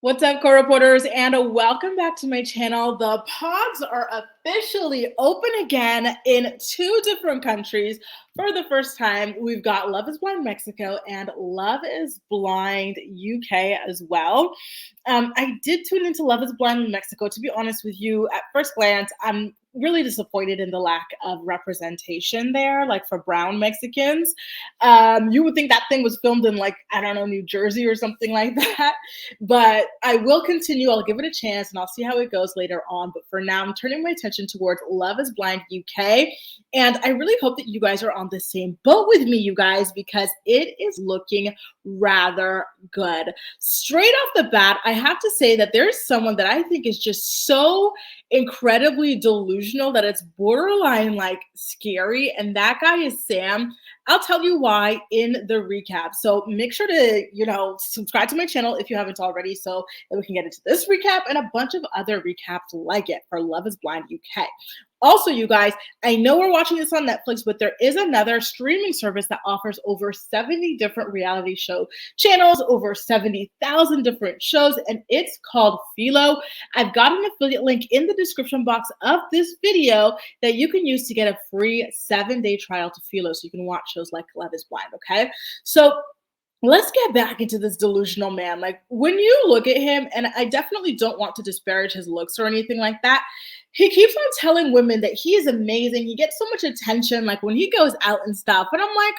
What's up, co-reporters, and welcome back to my channel. The pods are officially open again in two different countries for the first time. We've got Love is Blind Mexico and Love is Blind UK as well. I did tune into Love is Blind Mexico. To be honest with you, at first glance, I'm really disappointed in the lack of representation there, like for brown Mexicans. You would think that thing was filmed in, like, I don't know, New Jersey or something like that. But I will continue. I'll give it a chance and I'll see how it goes later on. But for now, I'm turning my attention towards Love is Blind UK. And I really hope that you guys are on the same boat with me, you guys, because it is looking rather good. Straight off the bat, I have to say that there's someone that I think is just so incredibly delusional that it's borderline like scary. And that guy is Sam. I'll tell you why in the recap. So make sure to, subscribe to my channel if you haven't already so that we can get into this recap and a bunch of other recaps like it for Love is Blind UK. Also, you guys, I know we're watching this on Netflix, but there is another streaming service that offers over 70 different reality show channels, over 70,000 different shows, and it's called Philo. I've got an affiliate link in the description box of this video that you can use to get a free 7-day trial to Philo so you can watch shows like Love is Blind, okay? So let's get back into this delusional man. Like, when you look at him, and I definitely don't want to disparage his looks or anything like that, he keeps on telling women that he is amazing. He gets so much attention, like when he goes out and stuff. And I'm like,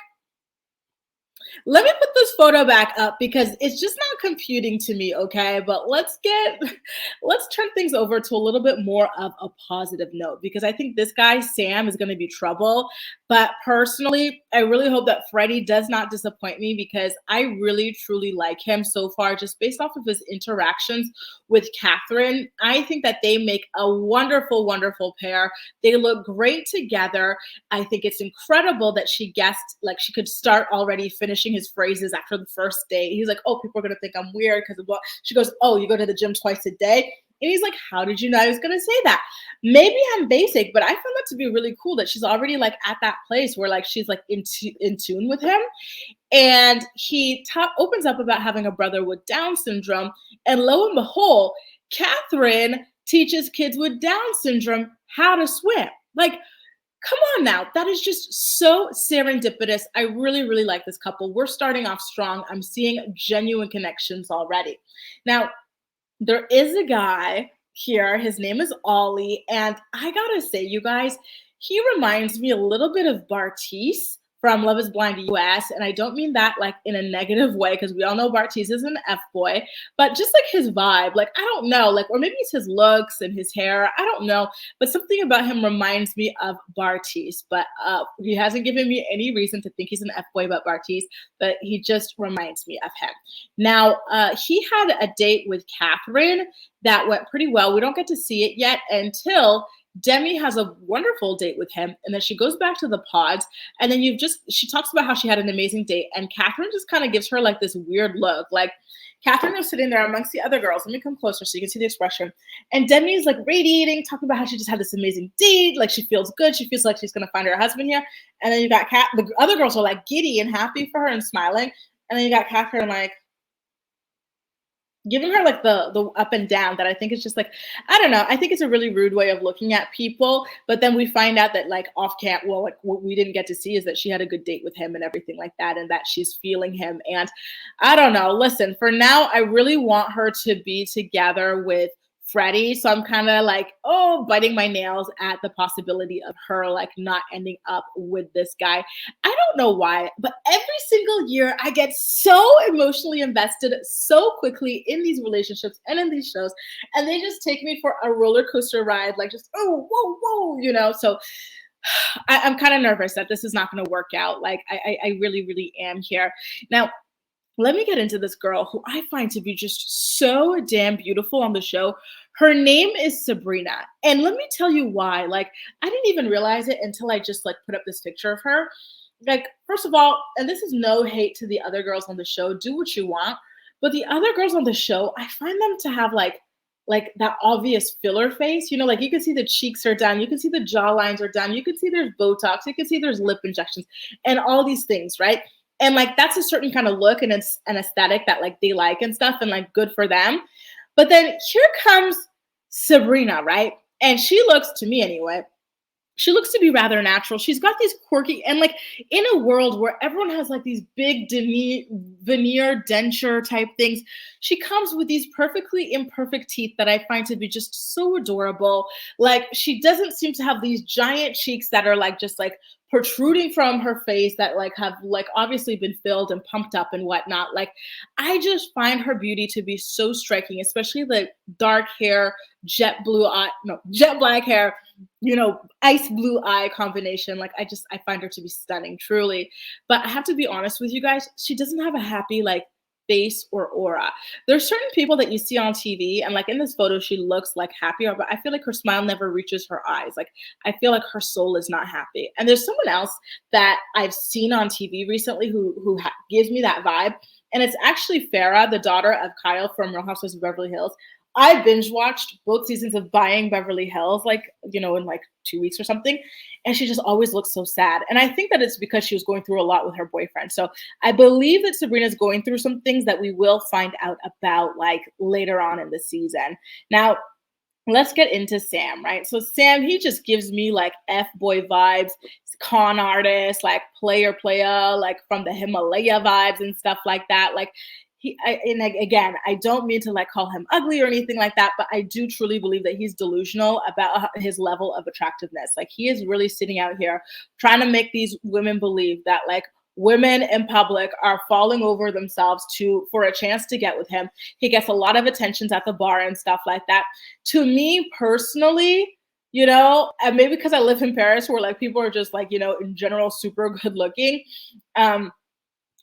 let me put this photo back up because it's just not computing to me, okay? But let's turn things over to a little bit more of a positive note because I think this guy, Sam, is going to be trouble. But personally, I really hope that Freddy does not disappoint me because I really, truly like him so far, just based off of his interactions with Catherine. I think that they make a wonderful, wonderful pair. They look great together. I think it's incredible that she guessed, like she could start already finishing his phrases after the first date. He's like, oh, people are going to think I'm weird because of what? She goes, oh, you go to the gym twice a day? And he's like, how did you know I was going to say that? Maybe I'm basic, but I found that to be really cool that she's already like at that place where like she's like in tune with him. And he opens up about having a brother with Down syndrome. And lo and behold, Catherine teaches kids with Down syndrome how to swim. Like, come on now. That is just so serendipitous. I really, really like this couple. We're starting off strong. I'm seeing genuine connections already. Now, there is a guy here. His name is Ollie. And I gotta say, you guys, he reminds me a little bit of Bartise from Love is Blind US. And I don't mean that like in a negative way, because we all know Bartise is an F-boy, but just like his vibe, like, I don't know, like, or maybe it's his looks and his hair. I don't know, but something about him reminds me of Bartise, but he hasn't given me any reason to think he's an F-boy about Bartise, but he just reminds me of him. Now, he had a date with Catherine that went pretty well. We don't get to see it yet until Demi has a wonderful date with him, and then she goes back to the pods, and then she talks about how she had an amazing date, and Catherine just kind of gives her like this weird look. Like, Catherine was sitting there amongst the other girls. Let me come closer so you can see the expression. And Demi's like radiating, talking about how she just had this amazing date. Like, she feels good. She feels like she's going to find her husband here. And then you got the other girls are like giddy and happy for her and smiling. And then you got Catherine like giving her like the up and down that I think is just like, I don't know. I think it's a really rude way of looking at people. But then we find out that like off camp, well, like what we didn't get to see is that she had a good date with him and everything like that, and that she's feeling him. And I don't know. Listen, for now, I really want her to be together with Freddy. So I'm kind of like, biting my nails at the possibility of her like not ending up with this guy. I don't know why, but every single year I get so emotionally invested so quickly in these relationships and in these shows, and they just take me for a roller coaster ride, like just, oh, whoa, whoa, so I'm kind of nervous that this is not going to work out. Like, I really, really am here. Now, let me get into this girl who I find to be just so damn beautiful on the show. Her name is Sabrina. And let me tell you why. Like, I didn't even realize it until I just like put up this picture of her. Like, first of all, and this is no hate to the other girls on the show, do what you want. But the other girls on the show, I find them to have like that obvious filler face, like you can see the cheeks are done, you can see the jaw lines are done, you can see there's Botox, you can see there's lip injections and all these things, right? And like, that's a certain kind of look and it's an aesthetic that like they like and stuff, and like good for them. But then here comes Sabrina, right? And she looks, to me anyway, she looks to be rather natural. She's got these quirky, and like in a world where everyone has like these big veneer denture type things, she comes with these perfectly imperfect teeth that I find to be just so adorable. Like she doesn't seem to have these giant cheeks that are like just like protruding from her face that like have like obviously been filled and pumped up and whatnot. Like I just find her beauty to be so striking, especially the dark hair, jet blue eye, no, jet black hair, ice blue eye combination. Like I find her to be stunning, truly. But I have to be honest with you guys, she doesn't have a happy like face or aura. There's certain people that you see on TV, and like in this photo, she looks like happier, but I feel like her smile never reaches her eyes. Like I feel like her soul is not happy. And there's someone else that I've seen on TV recently who gives me that vibe, and it's actually Farrah, the daughter of Kyle from Real Housewives of Beverly Hills. I binge watched both seasons of Buying Beverly Hills, like, in like 2 weeks or something. And she just always looks so sad. And I think that it's because she was going through a lot with her boyfriend. So I believe that Sabrina's going through some things that we will find out about like later on in the season. Now, let's get into Sam, right? So Sam, he just gives me like F-boy vibes, con artist, like player, like from the Himalaya vibes and stuff like that. Like again, I don't mean to like call him ugly or anything like that, but I do truly believe that he's delusional about his level of attractiveness. Like he is really sitting out here trying to make these women believe that like women in public are falling over themselves for a chance to get with him. He gets a lot of attentions at the bar and stuff like that. To me personally, and maybe because I live in Paris where like people are just like, in general, super good looking.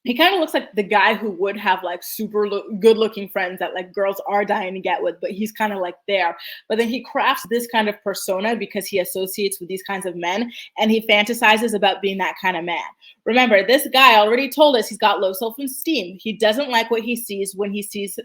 He kind of looks like the guy who would have like super good looking friends that like girls are dying to get with, but he's kind of like there. But then he crafts this kind of persona because he associates with these kinds of men, and he fantasizes about being that kind of man. Remember, this guy already told us he's got low self-esteem. He doesn't like what he sees when he sees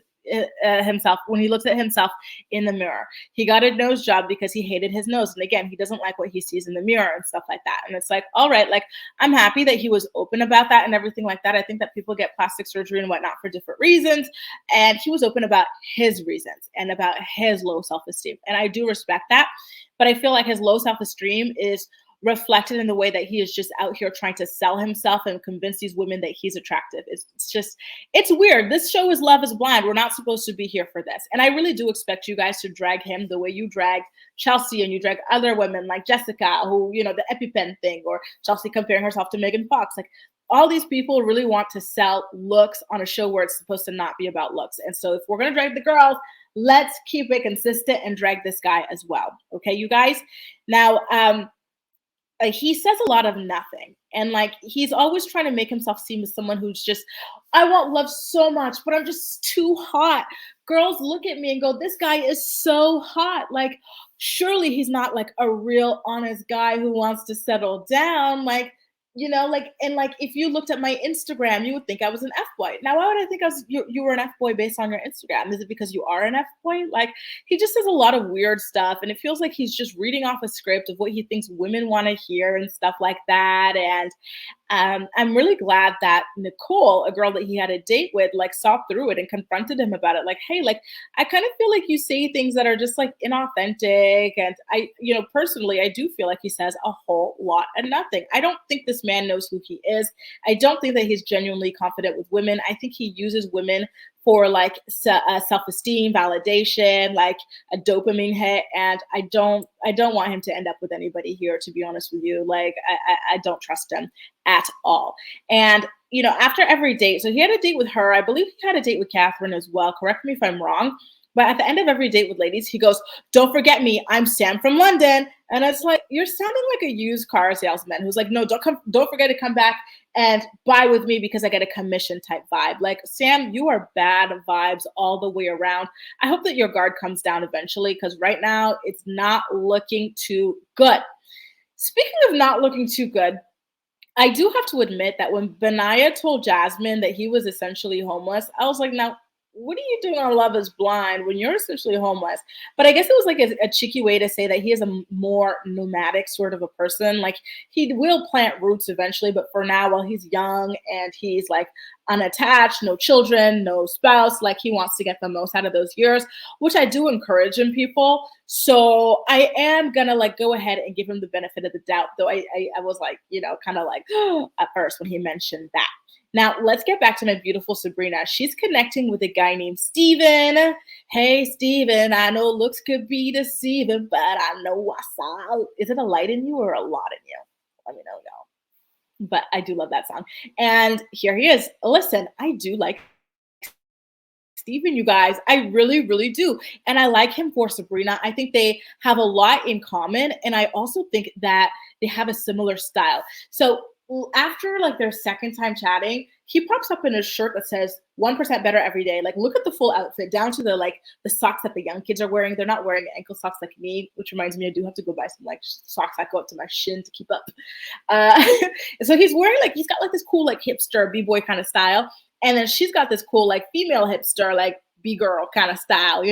himself, when he looks at himself in the mirror. He got a nose job because he hated his nose. And again, he doesn't like what he sees in the mirror and stuff like that. And it's like, all right, like I'm happy that he was open about that and everything like that. I think that people get plastic surgery and whatnot for different reasons. And he was open about his reasons and about his low self-esteem. And I do respect that. But I feel like his low self-esteem is reflected in the way that he is just out here trying to sell himself and convince these women that he's attractive. It's weird. This show is Love is Blind. We're not supposed to be here for this. And I really do expect you guys to drag him the way you drag Chelsea and you drag other women like Jessica, who, the EpiPen thing, or Chelsea comparing herself to Megan Fox. Like all these people really want to sell looks on a show where it's supposed to not be about looks. And so if we're going to drag the girls, let's keep it consistent and drag this guy as well. Okay, you guys? Now, he says a lot of nothing, and like he's always trying to make himself seem as someone who's just, I want love so much, but I'm just too hot. Girls look at me and go, this guy is so hot. Like surely he's not like a real honest guy who wants to settle down. Like, and like if you looked at my Instagram, you would think I was an F-boy. Now, why would I think you were an F-boy based on your Instagram? Is it because you are an F-boy? Like he just says a lot of weird stuff, and it feels like he's just reading off a script of what he thinks women want to hear and stuff like that. And I'm really glad that Nicole, a girl that he had a date with, like saw through it and confronted him about it. Like, hey, like I kind of feel like you say things that are just like inauthentic. And I, personally, I do feel like he says a whole lot of nothing. I don't think this man knows who he is. I don't think that he's genuinely confident with women. I think he uses women for like self-esteem, validation, like a dopamine hit. And I don't want him to end up with anybody here, to be honest with you. Like I don't trust him at all. And after every date, so he had a date with her. I believe he had a date with Catherine as well. Correct me if I'm wrong. But at the end of every date with ladies, he goes, don't forget me. I'm Sam from London. And it's like, you're sounding like a used car salesman who's like, no, don't forget to come back and buy with me because I get a commission type vibe. Like, Sam, you are bad vibes all the way around. I hope that your guard comes down eventually, because right now it's not looking too good. Speaking of not looking too good, I do have to admit that when Benaya told Jasmine that he was essentially homeless, I was like, now, what are you doing on Love is Blind when you're essentially homeless? But I guess it was like a cheeky way to say that he is a more nomadic sort of a person. Like he will plant roots eventually, but for now, while he's young and he's like unattached, no children, no spouse. Like he wants to get the most out of those years, which I do encourage in people. So I am gonna like go ahead and give him the benefit of the doubt, though I was like, kind of like at first when he mentioned that. Now, let's get back to my beautiful Sabrina. She's connecting with a guy named Steven. Hey, Steven, I know looks could be deceiving, but I know I saw. Is it a light in you or a lot in you? Let me know, y'all. But I do love that song. And here he is. Listen, I do like Steven, you guys. I really, really do. And I like him for Sabrina. I think they have a lot in common. And I also think that they have a similar style. So after like their second time chatting, he pops up in a shirt that says 1% better every day. Like look at the full outfit down to the socks that the young kids are wearing. They're not wearing ankle socks like me, which reminds me I do have to go buy some like socks that go up to my shin to keep up. Uh, and so he's got like this cool like hipster b-boy kind of style. And then she's got this cool, like, female hipster, like, B-girl kind of style,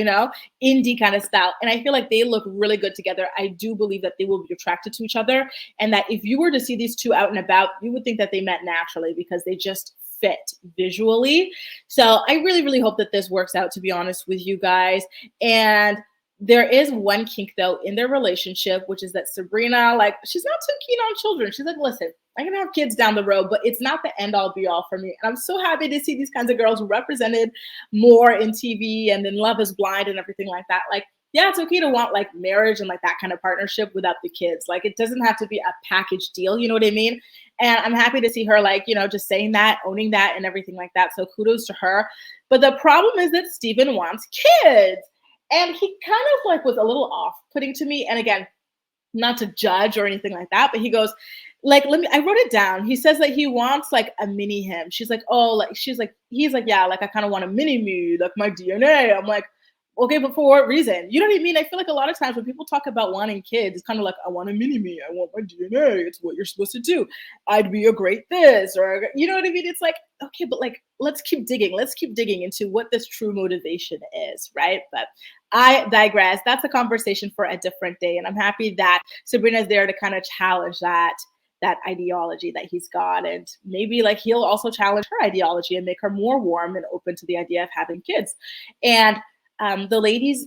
indie kind of style. And I feel like they look really good together. I do believe that they will be attracted to each other. And that if you were to see these two out and about, you would think that they met naturally because they just fit visually. So I really, really hope that this works out, to be honest with you guys. And there is one kink, though, in their relationship, which is that Sabrina, like, she's not too keen on children. She's like, listen, I'm going to have kids down the road, but it's not the end all be all for me. And I'm so happy to see these kinds of girls represented more in TV and in Love is Blind and everything like that. Like, yeah, it's okay to want like marriage and like that kind of partnership without the kids. Like, it doesn't have to be a package deal. You know what I mean? And I'm happy to see her like, just saying that, owning that and everything like that. So kudos to her. But the problem is that Steven wants kids. And he kind of like was a little off-putting to me. And again, not to judge or anything like that, but he goes, like, I wrote it down. He says that he wants like a mini him. She's like, oh, like, he's like, yeah, like I kind of want a mini me, like my DNA. I'm like, okay, but for what reason? You know what I mean? I feel like a lot of times when people talk about wanting kids, it's kind of like, I want a mini me. I want my DNA. It's what you're supposed to do. I'd be a great this, or you know what I mean? It's like, okay, but like, let's keep digging. Let's keep digging into what this true motivation is, right? But I digress. That's a conversation for a different day. And I'm happy that Sabrina's there to kind of challenge that ideology that he's got. And maybe like he'll also challenge her ideology and make her more warm and open to the idea of having kids. And the ladies,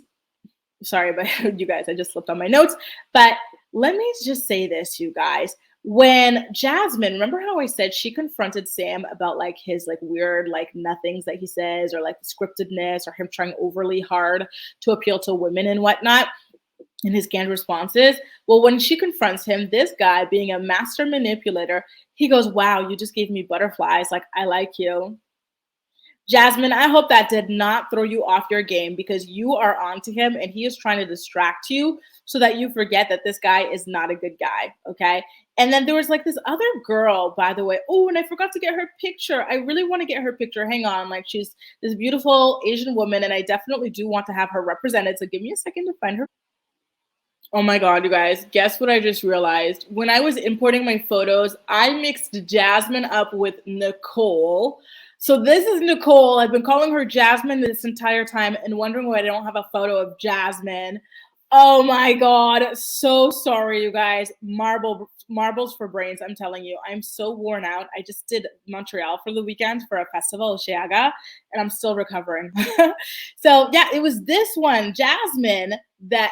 sorry about you guys, I just slipped on my notes, but let me just say this, you guys. When Jasmine, remember how I said she confronted Sam about like his like weird like nothings that he says or like scriptedness or him trying overly hard to appeal to women and whatnot in his canned responses? Well, when she confronts him, this guy being a master manipulator, he goes, wow, you just gave me butterflies. Like, I like you. Jasmine, I hope that did not throw you off your game because you are onto him and he is trying to distract you so that you forget that this guy is not a good guy. Okay. And then there was like this other girl, by the way. Oh, and I forgot to get her picture. I really want to get her picture. Hang on. Like, she's this beautiful Asian woman and I definitely do want to have her represented. So give me a second to find her. Oh my God, you guys, guess what I just realized? When I was importing my photos, I mixed Jasmine up with Nicole. So this is Nicole. I've been calling her Jasmine this entire time and wondering why I don't have a photo of Jasmine. Oh my God, so sorry, you guys. Marbles for brains, I'm telling you. I'm so worn out. I just did Montreal for the weekend for a festival, Chiaga, and I'm still recovering. So yeah, it was this one, Jasmine, that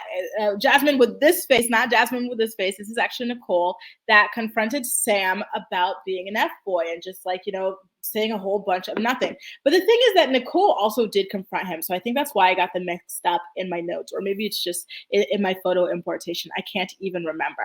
Jasmine with this face, not Jasmine with this face. This is actually Nicole that confronted Sam about being an F-boy and just like, saying a whole bunch of nothing. But the thing is that Nicole also did confront him. So I think that's why I got them mixed up in my notes, or maybe it's just in my photo importation. I can't even remember.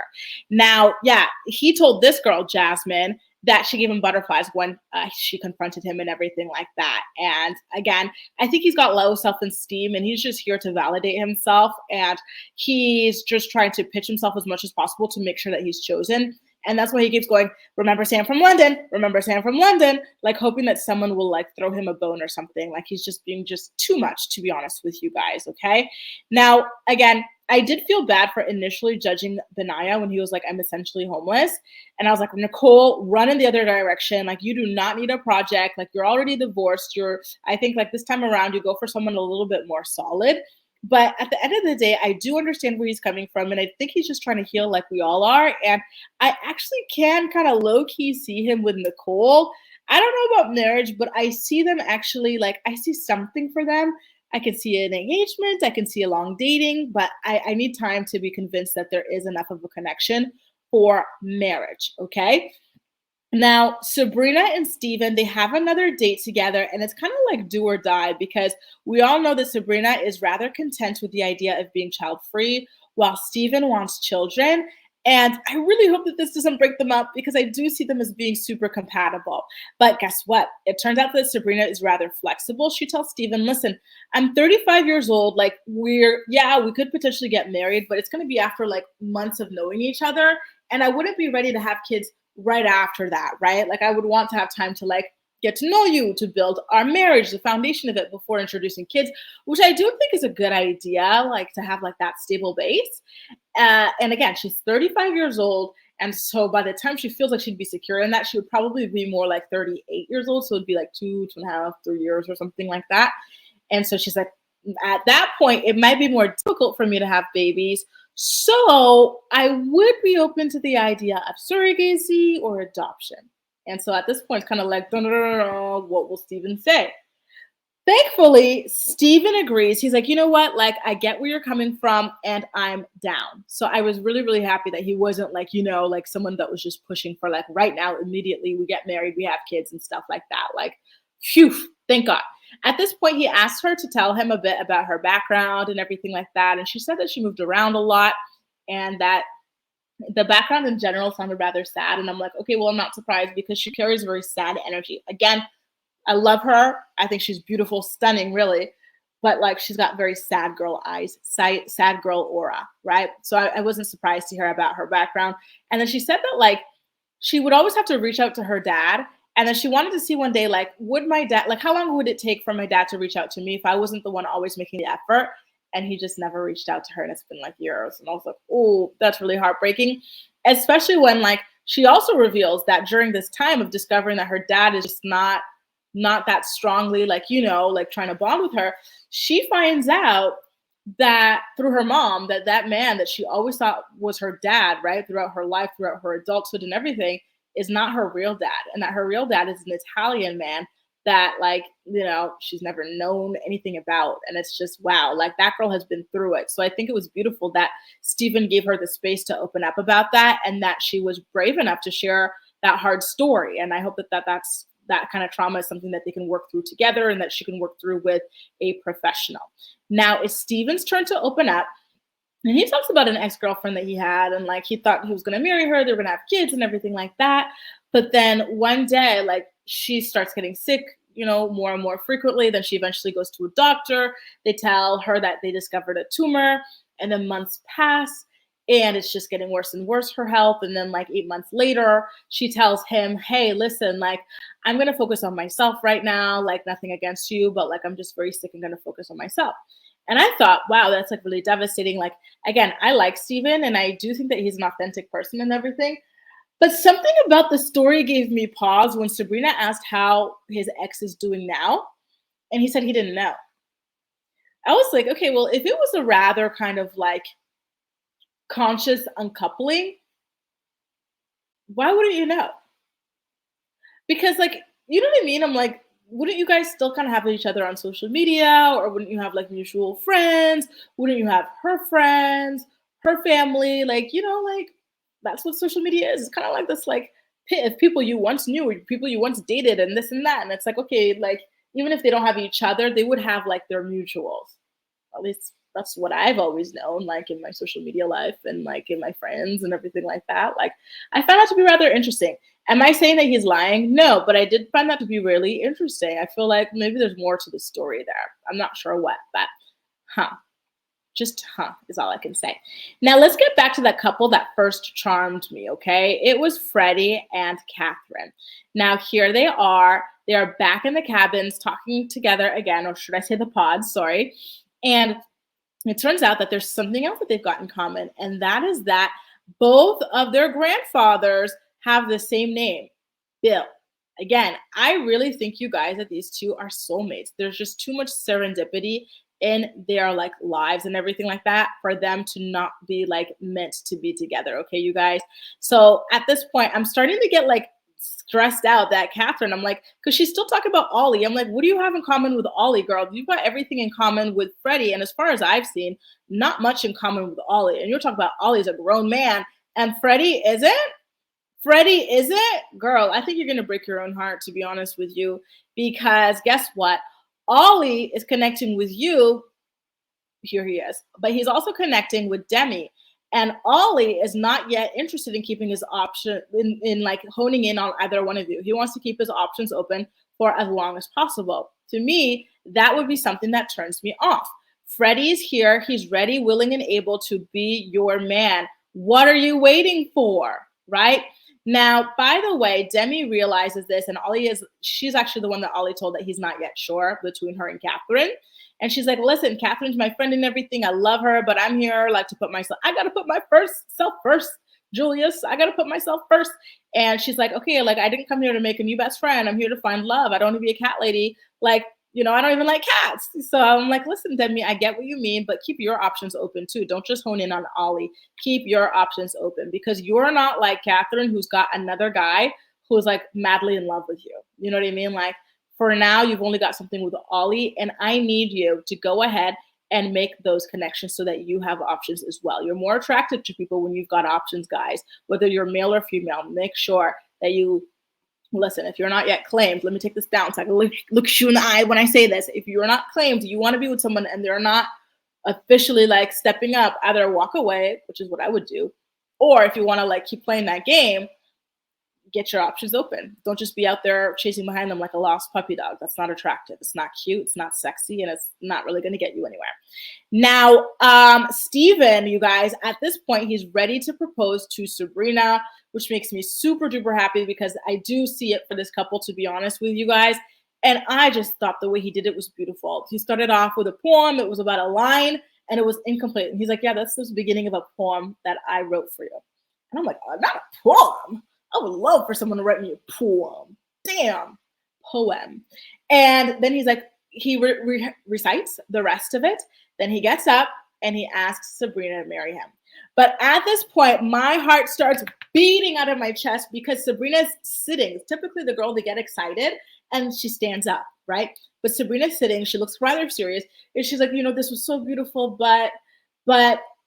Now, yeah, he told this girl, Jasmine, that she gave him butterflies when she confronted him and everything like that. And again, I think he's got low self-esteem and he's just here to validate himself. And he's just trying to pitch himself as much as possible to make sure that he's chosen. And that's why he keeps going, remember Sam from London, remember Sam from London, like hoping that someone will like throw him a bone or something. Like he's just being just too much, to be honest with you guys, okay? Now, again, I did feel bad for initially judging Benaya when he was like, I'm essentially homeless. And I was like, Nicole, run in the other direction. Like, you do not need a project. Like, you're already divorced. I think like this time around, you go for someone a little bit more solid. But at the end of the day, I do understand where he's coming from. And I think he's just trying to heal like we all are. And I actually can kind of low-key see him with Nicole. I don't know about marriage, but I see them actually like I see something for them. I can see an engagement, I can see a long dating, but I need time to be convinced that there is enough of a connection for marriage. Okay. Now, Sabrina and Steven, they have another date together, and it's kind of like do or die because we all know that Sabrina is rather content with the idea of being child free, while Steven wants children. And I really hope that this doesn't break them up because I do see them as being super compatible. But guess what? It turns out that Sabrina is rather flexible. She tells Steven, listen, I'm 35 years old. Like, yeah, we could potentially get married, but it's going to be after like months of knowing each other. And I wouldn't be ready to have kids right after that, right? Like I would want to have time to like get to know you, to build our marriage, the foundation of it before introducing kids, which I do think is a good idea, like to have like that stable base. And again, she's 35 years old. And so by the time she feels like she'd be secure in that, she would probably be more like 38 years old. So it'd be like 2.5, 3 years or something like that. And so she's like, at that point, it might be more difficult for me to have babies. So I would be open to the idea of surrogacy or adoption. And so at this point, it's kind of like, what will Steven say? Thankfully, Steven agrees. He's like, you know what? Like, I get where you're coming from and I'm down. So I was really, really happy that he wasn't like, like someone that was just pushing for like right now, immediately we get married, we have kids and stuff like that. Like, phew, thank God. At this point, he asked her to tell him a bit about her background and everything like that. And she said that she moved around a lot and that the background in general sounded rather sad. And I'm like, okay, well, I'm not surprised because she carries very sad energy. Again, I love her. I think she's beautiful, stunning, really. But like she's got very sad girl eyes, sad girl aura, right? So I wasn't surprised to hear about her background. And then she said that like she would always have to reach out to her dad. And then she wanted to see one day, like, would my dad, like, how long would it take for my dad to reach out to me if I wasn't the one always making the effort? And he just never reached out to her. And it's been like years. And I was like, oh, that's really heartbreaking. Especially when like she also reveals that during this time of discovering that her dad is just not that strongly, like, like trying to bond with her, she finds out that through her mom, that man that she always thought was her dad, right, throughout her life, throughout her adulthood and everything, is not her real dad. And that her real dad is an Italian man that like, she's never known anything about. And it's just, wow, like that girl has been through it. So I think it was beautiful that Steven gave her the space to open up about that and that she was brave enough to share that hard story. And I hope that's that kind of trauma is something that they can work through together and that she can work through with a professional. Now it's Steven's turn to open up. And he talks about an ex-girlfriend that he had and like he thought he was going to marry her. They were going to have kids and everything like that. But then one day, like she starts getting sick, more and more frequently. Then she eventually goes to a doctor. They tell her that they discovered a tumor and then months pass and it's just getting worse and worse, her health. And then like 8 months later, she tells him, hey, listen, like I'm going to focus on myself right now. Like nothing against you, but like I'm just very sick and going to focus on myself. And I thought, wow, that's like really devastating. Like, again, I like Steven and I do think that he's an authentic person and everything. But something about the story gave me pause when Sabrina asked how his ex is doing now. And he said he didn't know. I was like, okay, well, if it was a rather kind of like conscious uncoupling, why wouldn't you know? Because like, you know what I mean? I'm like, wouldn't you guys still kind of have each other on social media, or wouldn't you have like mutual friends? Wouldn't you have her friends, her family? Like, like that's what social media is. It's kind of like this like pit of people you once knew, or people you once dated, and this and that. And it's like, okay, like even if they don't have each other, they would have like their mutuals. At least that's what I've always known, like in my social media life and like in my friends and everything like that. Like I found that to be rather interesting. Am I saying that he's lying? No, but I did find that to be really interesting. I feel like maybe there's more to the story there. I'm not sure what, but just is all I can say. Now let's get back to that couple that first charmed me, okay? It was Freddy and Catherine. Now here they are. They are back in the cabins talking together again, or should I say the pods, sorry. And it turns out that there's something else that they've got in common, and that is that both of their grandfathers have the same name, Bill. Again, I really think you guys that these two are soulmates. There's just too much serendipity in their like lives and everything like that for them to not be like meant to be together. Okay, you guys. So at this point, I'm starting to get like stressed out that Catherine, I'm like, because she's still talking about Ollie. I'm like, what do you have in common with Ollie, girl? You've got everything in common with Freddy. And as far as I've seen, not much in common with Ollie. And you're talking about Ollie's a grown man and Freddy isn't? Freddy isn't? Girl, I think you're going to break your own heart, to be honest with you, because guess what? Ollie is connecting with you. Here he is. But he's also connecting with Demi. And Ollie is not yet interested in keeping his option in like honing in on either one of you. He wants to keep his options open for as long as possible. To me, that would be something that turns me off. Freddy's here. He's ready, willing, and able to be your man. What are you waiting for? Right? Now, by the way, Demi realizes this, and she's actually the one that Ollie told that he's not yet sure between her and Catherine. And she's like, listen, Catherine's my friend and everything. I love her, but I'm here like to put myself, I got to put myself first, Julius. I got to put myself first. And she's like, okay, like I didn't come here to make a new best friend. I'm here to find love. I don't want to be a cat lady. Like, you know, I don't even like cats. So I'm like, listen, Demi, I get what you mean, but keep your options open too. Don't just hone in on Ollie. Keep your options open because you're not like Catherine, who's got another guy who's like madly in love with you. You know what I mean? Like for now, you've only got something with Ollie, and I need you to go ahead and make those connections so that you have options as well. You're more attractive to people when you've got options, guys, whether you're male or female. Make sure that you listen. If you're not yet claimed, let me take this down so I can look you in the eye when I say this. If you're not claimed, you want to be with someone and they're not officially like stepping up, either walk away, which is what I would do, or if you want to like keep playing that game, get your options open. Don't just be out there chasing behind them like a lost puppy dog. That's not attractive. It's not cute. It's not sexy. And it's not really going to get you anywhere. Now, Steven, you guys, at this point, he's ready to propose to Sabrina, which makes me super duper happy because I do see it for this couple, to be honest with you guys. And I just thought the way he did it was beautiful. He started off with a poem. It was about a line and it was incomplete. And he's like, yeah, that's the beginning of a poem that I wrote for you. And I'm like, oh, not a poem. I would love for someone to write me a poem. Damn, poem. And then he's like, he recites the rest of it. Then he gets up and he asks Sabrina to marry him. But at this point, my heart starts beating out of my chest because Sabrina's sitting. Typically the girl, they get excited and she stands up, right? But Sabrina's sitting. She looks rather serious. And she's like, you know, this was so beautiful, but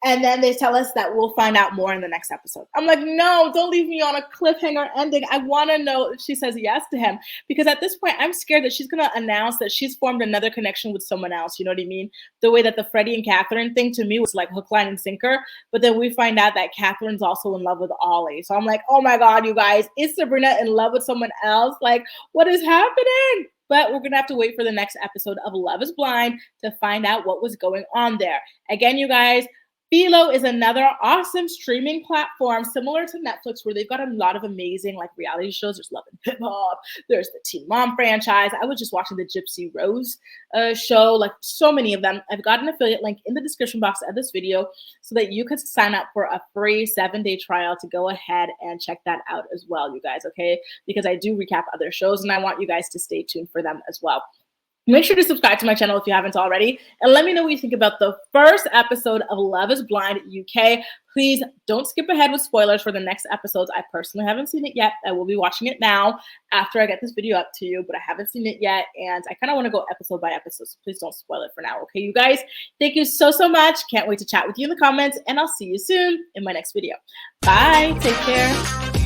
and then they tell us that we'll find out more in the next episode. I'm like, no, don't leave me on a cliffhanger ending. I want to know if she says yes to him. Because at this point, I'm scared that she's going to announce that she's formed another connection with someone else. You know what I mean? The way that the Freddy and Catherine thing to me was like hook, line, and sinker. But then we find out that Catherine's also in love with Ollie. So I'm like, oh my God, you guys, is Sabrina in love with someone else? Like, what is happening? But we're going to have to wait for the next episode of Love is Blind to find out what was going on there. Again, you guys, Philo is another awesome streaming platform similar to Netflix where they've got a lot of amazing like reality shows. There's Love and Hip Hop. There's the Teen Mom franchise. I was just watching the Gypsy Rose show, like so many of them. I've got an affiliate link in the description box of this video so that you can sign up for a free 7-day trial to go ahead and check that out as well, you guys, okay? Because I do recap other shows and I want you guys to stay tuned for them as well. Make sure to subscribe to my channel if you haven't already. And let me know what you think about the first episode of Love is Blind UK. Please don't skip ahead with spoilers for the next episodes. I personally haven't seen it yet. I will be watching it now after I get this video up to you, but I haven't seen it yet. And I kind of want to go episode by episode, so please don't spoil it for now. Okay, you guys? Thank you so, so much. Can't wait to chat with you in the comments, and I'll see you soon in my next video. Bye. Take care.